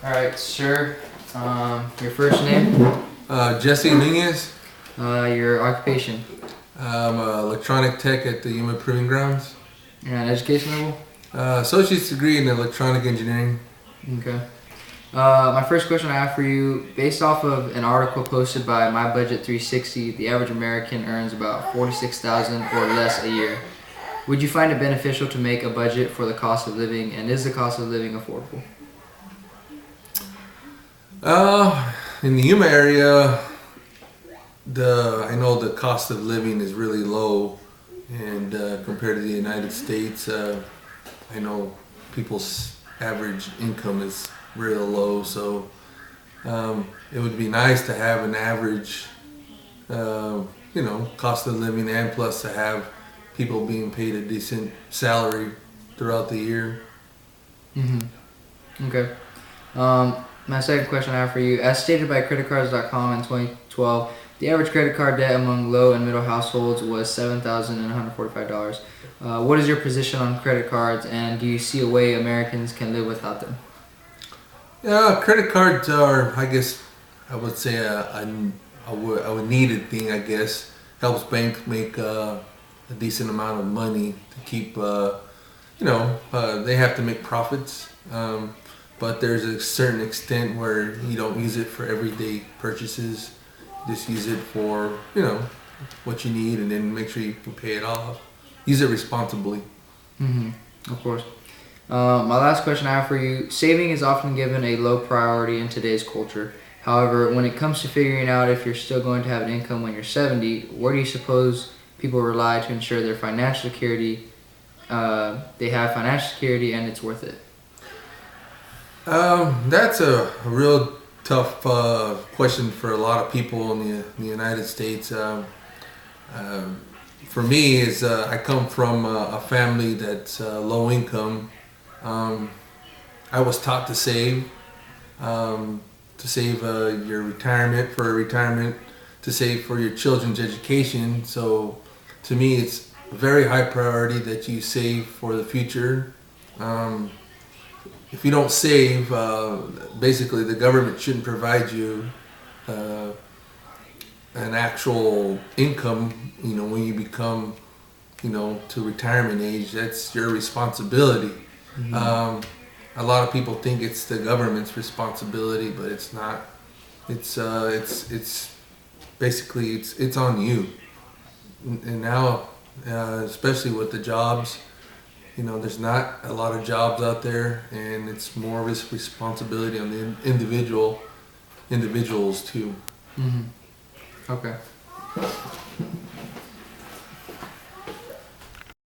All right, sir. Your first name, Jesse Nunez. your occupation, I'm electronic tech at the Yuma Proving Grounds. and education level. Associate's degree in electronic engineering. Okay. My first question I have for you, based off of an article posted by My Budget 360, the average American earns about 46,000 or less a year. Would you find it beneficial to make a budget for the cost of living, and is the cost of living affordable? In the Yuma area, I know the cost of living is really low, and compared to the United States, I know people's average income is real low. So it would be nice to have an average, cost of living, and plus to have people being paid a decent salary throughout the year. Okay. My second question I have for you, as stated by creditcards.com in 2012, the average credit card debt among low and middle households was $7,145. What is your position on credit cards, and do you see a way Americans can live without them? Yeah, credit cards are, I guess, I would say a needed thing. I guess helps banks make a decent amount of money to keep. They have to make profits, but there's a certain extent where you don't use it for everyday purchases. Just use it for what you need, and then make sure you can pay it off. Use it responsibly. Of course. My last question I have for you, saving is often given a low priority in today's culture. However, when it comes to figuring out if you're still going to have an income when you're 70, where do you suppose people rely to ensure their financial security, they have financial security and it's worth it? That's a real tough question for a lot of people in the United States. For me, is I come from a family that's low income. I was taught to save your retirement, to save for your children's education. So to me, it's a very high priority that you save for the future. If you don't save, basically the government shouldn't provide you an actual income. When you become, to retirement age, that's your responsibility. A lot of people think it's the government's responsibility, but it's not. It's basically it's on you. And now, especially with the jobs, there's not a lot of jobs out there, and it's more of a responsibility on the individuals too. Okay.